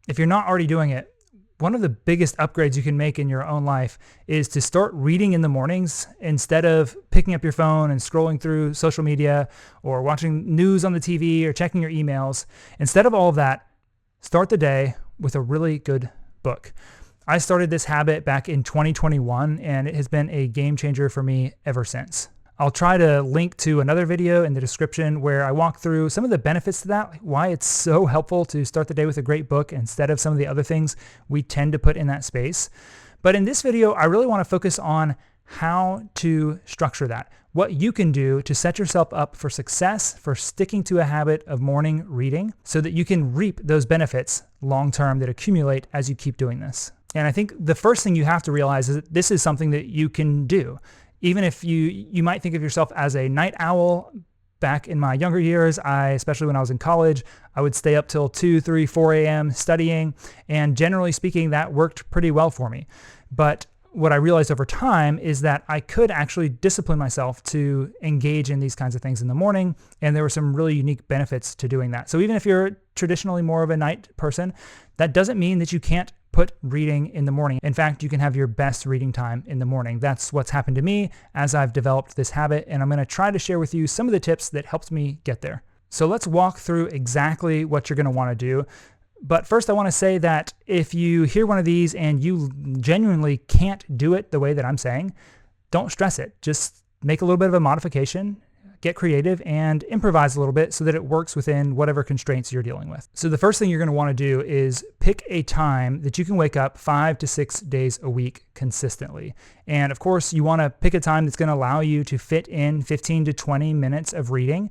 if you're not already doing it, one of the biggest upgrades you can make in your own life is to start reading in the mornings instead of picking up your phone and scrolling through social media or watching news on the TV or checking your emails. Instead of all of that, start the day with a really good book. I started this habit back in 2021, and it has been a game changer for me ever since. I'll try to link to another video in the description where I walk through some of the benefits to that, why it's so helpful to start the day with a great book instead of some of the other things we tend to put in that space. But in this video, I really want to focus on how to structure that, what you can do to set yourself up for success, for sticking to a habit of morning reading so that you can reap those benefits long-term that accumulate as you keep doing this. And I think the first thing you have to realize is that this is something that you can do. Even if you might think of yourself as a night owl. Back in my younger years, especially when I was in college, I would stay up till 2, 3, 4 a.m. studying. And generally speaking, that worked pretty well for me. But what I realized over time is that I could actually discipline myself to engage in these kinds of things in the morning. And there were some really unique benefits to doing that. So even if you're traditionally more of a night person, that doesn't mean that you can't put reading in the morning. In fact, you can have your best reading time in the morning. That's what's happened to me as I've developed this habit, and I'm going to try to share with you some of the tips that helped me get there. So let's walk through exactly what you're going to want to do. But first, I want to say that if you hear one of these and you genuinely can't do it the way that I'm saying, don't stress it. Just make a little bit of a modification, get creative, and improvise a little bit so that it works within whatever constraints you're dealing with. So the first thing you're going to want to do is pick a time that you can wake up 5 to 6 days a week consistently. And of course, you want to pick a time that's going to allow you to fit in 15 to 20 minutes of reading,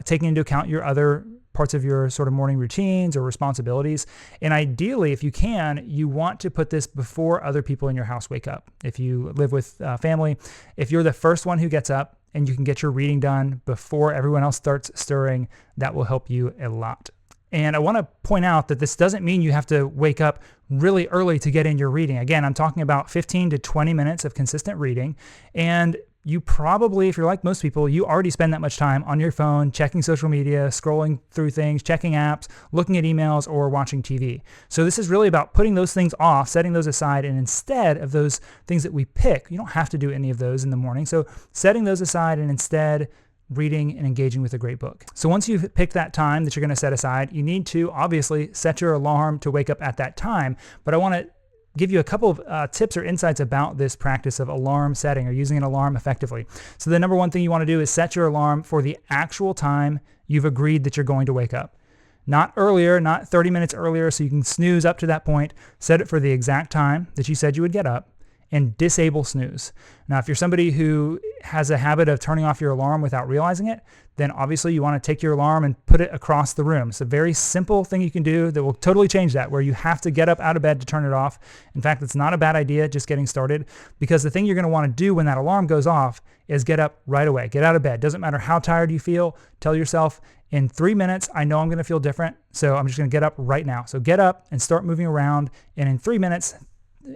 taking into account your other parts of your sort of morning routines or responsibilities. And ideally, if you can, you want to put this before other people in your house wake up. If you live with family, if you're the first one who gets up, and you can get your reading done before everyone else starts stirring, that will help you a lot. And I want to point out that this doesn't mean you have to wake up really early to get in your reading. Again, I'm talking about 15 to 20 minutes of consistent reading. And you probably, if you're like most people, you already spend that much time on your phone, checking social media, scrolling through things, checking apps, looking at emails, or watching TV. So this is really about putting those things off, setting those aside, and instead of those things that we pick, you don't have to do any of those in the morning. So setting those aside and instead reading and engaging with a great book. So once you've picked that time that you're going to set aside, you need to obviously set your alarm to wake up at that time. But I want to give you a couple of tips or insights about this practice of alarm setting or using an alarm effectively. So the number one thing you want to do is set your alarm for the actual time you've agreed that you're going to wake up. Not earlier, not 30 minutes earlier, so you can snooze up to that point. Set it for the exact time that you said you would get up, and disable snooze. Now, if you're somebody who has a habit of turning off your alarm without realizing it, then obviously you want to take your alarm and put it across the room. It's a very simple thing you can do that will totally change that, where you have to get up out of bed to turn it off. In fact, it's not a bad idea just getting started, because the thing you're going to want to do when that alarm goes off is get up right away. Get out of bed. Doesn't matter how tired you feel. Tell yourself, in 3 minutes, I know I'm going to feel different, so I'm just going to get up right now. So get up and start moving around, and in 3 minutes,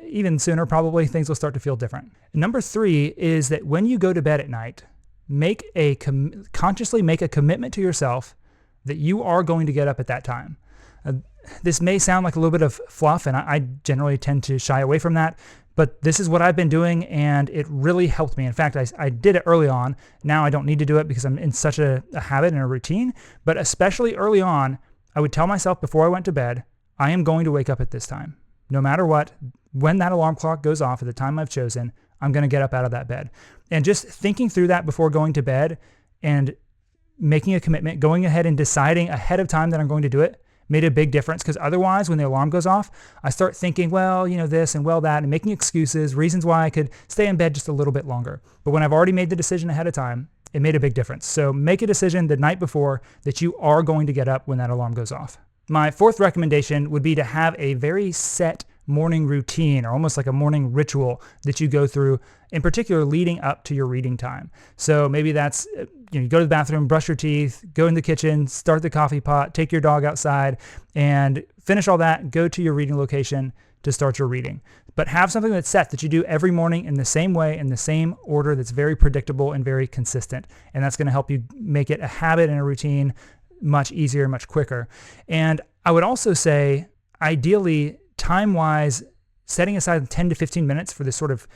even sooner probably, things will start to feel different. Number 3 is that when you go to bed at night, consciously make a commitment to yourself that you are going to get up at that time. This may sound like a little bit of fluff, and I generally tend to shy away from that, but this is what I've been doing, and it really helped me. In fact, I did it early on. Now I don't need to do it because I'm in such a habit and a routine, but especially early on, I would tell myself before I went to bed, I am going to wake up at this time. No matter what, when that alarm clock goes off at the time I've chosen, I'm going to get up out of that bed. And just thinking through that before going to bed and making a commitment, going ahead and deciding ahead of time that I'm going to do it, made a big difference. Because otherwise, when the alarm goes off, I start thinking, well, this and well, that, and making excuses, reasons why I could stay in bed just a little bit longer. But when I've already made the decision ahead of time, it made a big difference. So make a decision the night before that you are going to get up when that alarm goes off. My 4th recommendation would be to have a very set morning routine, or almost like a morning ritual that you go through, in particular leading up to your reading time. So maybe that's, you go to the bathroom, brush your teeth, go in the kitchen, start the coffee pot, take your dog outside, and finish all that, go to your reading location to start your reading. But have something that's set that you do every morning in the same way, in the same order, that's very predictable and very consistent. And that's going to help you make it a habit and a routine much easier, much quicker. And I would also say, ideally, time-wise, setting aside 10 to 15 minutes for this sort of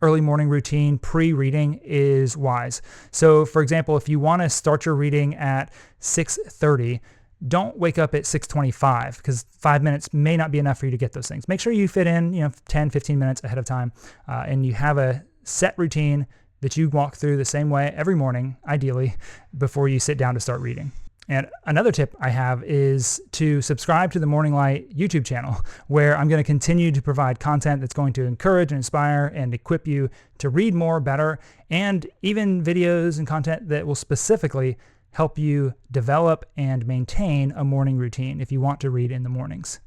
early morning routine pre-reading is wise. So for example, if you want to start your reading at 6:30, don't wake up at 6:25 because 5 minutes may not be enough for you to get those things. Make sure you fit in 10, 15 minutes ahead of time, and you have a set routine that you walk through the same way every morning, ideally, before you sit down to start reading. And another tip I have is to subscribe to the Morning Light YouTube channel, where I'm going to continue to provide content that's going to encourage and inspire and equip you to read more, better, and even videos and content that will specifically help you develop and maintain a morning routine if you want to read in the mornings.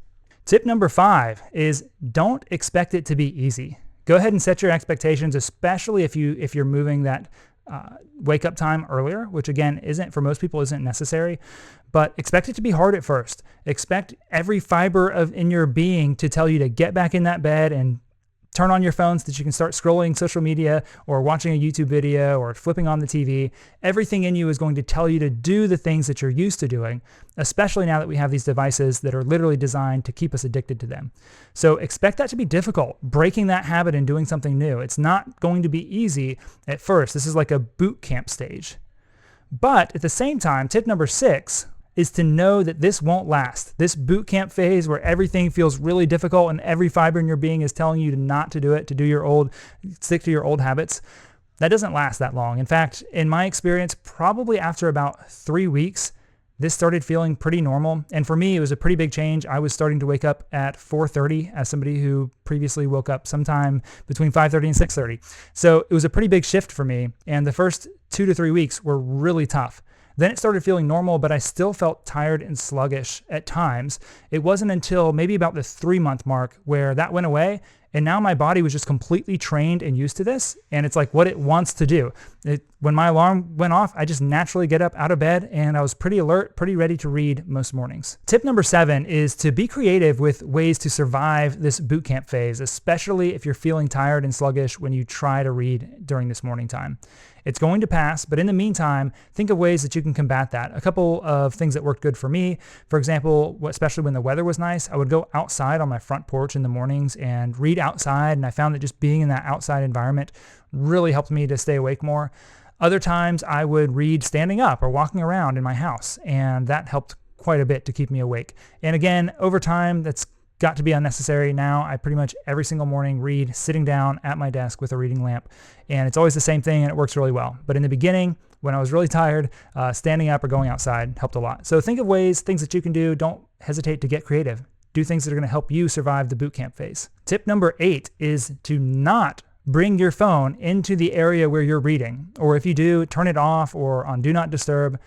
Tip number 5 is don't expect it to be easy. Go ahead and set your expectations, especially if you're moving that wake up time earlier, which again for most people isn't necessary, but expect it to be hard at first. Expect every fiber in your being to tell you to get back in that bed and turn on your phone so that you can start scrolling social media or watching a YouTube video or flipping on the TV. Everything in you is going to tell you to do the things that you're used to doing, especially now that we have these devices that are literally designed to keep us addicted to them. So expect that to be difficult, breaking that habit and doing something new. It's not going to be easy at first. This is like a boot camp stage. But at the same time, tip number 6 is to know that this won't last. This boot camp phase where everything feels really difficult and every fiber in your being is telling you not to do it, to stick to your old habits, that doesn't last that long. In fact, in my experience, probably after about 3 weeks, this started feeling pretty normal. And for me, it was a pretty big change. I was starting to wake up at 4:30 as somebody who previously woke up sometime between 5:30 and 6:30. So it was a pretty big shift for me. And the first 2 to 3 weeks were really tough. Then it started feeling normal, but I still felt tired and sluggish at times. It wasn't until maybe about the 3-month mark where that went away, and now my body was just completely trained and used to this, and it's like what it wants to do. When my alarm went off, I just naturally get up out of bed, and I was pretty alert, pretty ready to read most mornings. Tip number 7 is to be creative with ways to survive this boot camp phase, especially if you're feeling tired and sluggish when you try to read during this morning time. It's going to pass, but in the meantime, think of ways that you can combat that. A couple of things that worked good for me, for example, especially when the weather was nice, I would go outside on my front porch in the mornings and read outside, and I found that just being in that outside environment really helped me to stay awake more. Other times I would read standing up or walking around in my house, and that helped quite a bit to keep me awake. And again, over time, that's got to be unnecessary. Now I pretty much every single morning read sitting down at my desk with a reading lamp, and it's always the same thing and it works really well. But in the beginning, when I was really tired, standing up or going outside helped a lot. So think of things that you can do. Don't hesitate to get creative. Do things that are going to help you survive the boot camp phase. Tip number 8 is to not bring your phone into the area where you're reading, or if you do, turn it off or on Do Not Disturb.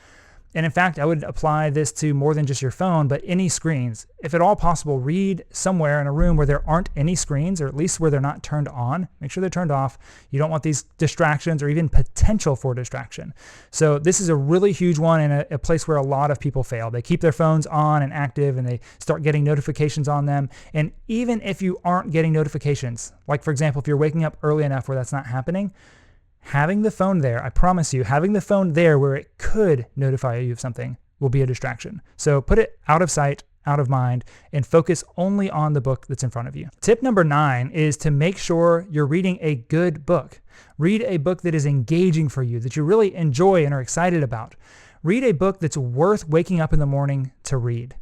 And in fact, I would apply this to more than just your phone, but any screens. If at all possible, read somewhere in a room where there aren't any screens, or at least where they're not turned on. Make sure they're turned off. You don't want these distractions or even potential for distraction. So this is a really huge one and a place where a lot of people fail. They keep their phones on and active and they start getting notifications on them. And even if you aren't getting notifications, like for example, if you're waking up early enough where that's not happening, having the phone there, I promise you, having the phone there where it could notify you of something will be a distraction. So put it out of sight, out of mind, and focus only on the book that's in front of you. Tip number 9 is to make sure you're reading a good book. Read a book that is engaging for you, that you really enjoy and are excited about. Read a book that's worth waking up in the morning to read.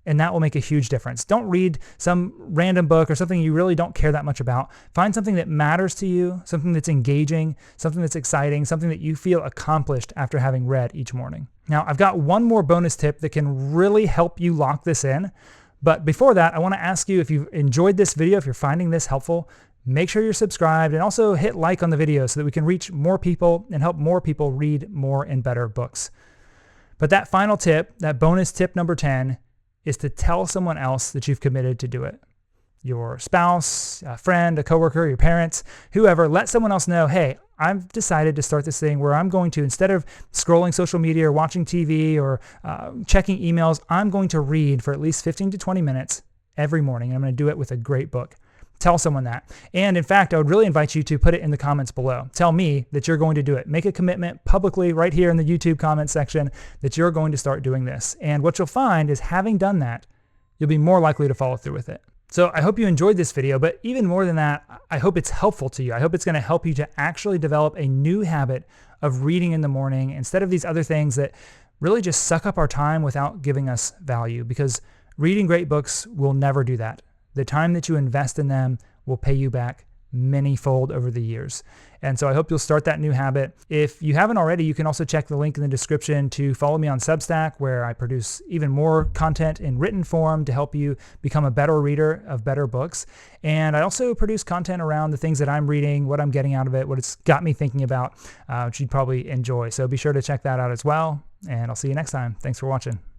And that will make a huge difference. Don't read some random book or something you really don't care that much about. Find something that matters to you, something that's engaging, something that's exciting, something that you feel accomplished after having read each morning. Now, I've got one more bonus tip that can really help you lock this in. But before that, I want to ask you if you've enjoyed this video, if you're finding this helpful, make sure you're subscribed and also hit like on the video so that we can reach more people and help more people read more and better books. But that final tip, that bonus tip number 10, is to tell someone else that you've committed to do it. Your spouse, a friend, a coworker, your parents, whoever, let someone else know, hey, I've decided to start this thing where I'm going to, instead of scrolling social media or watching TV or checking emails, I'm going to read for at least 15 to 20 minutes every morning. And I'm going to do it with a great book. Tell someone that. And in fact, I would really invite you to put it in the comments below. Tell me that you're going to do it. Make a commitment publicly right here in the YouTube comment section that you're going to start doing this. And what you'll find is having done that, you'll be more likely to follow through with it. So I hope you enjoyed this video, but even more than that, I hope it's helpful to you. I hope it's going to help you to actually develop a new habit of reading in the morning instead of these other things that really just suck up our time without giving us value, because reading great books will never do that. The time that you invest in them will pay you back many-fold over the years. And so I hope you'll start that new habit. If you haven't already, you can also check the link in the description to follow me on Substack, where I produce even more content in written form to help you become a better reader of better books. And I also produce content around the things that I'm reading, what I'm getting out of it, what it's got me thinking about, which you'd probably enjoy. So be sure to check that out as well. And I'll see you next time. Thanks for watching.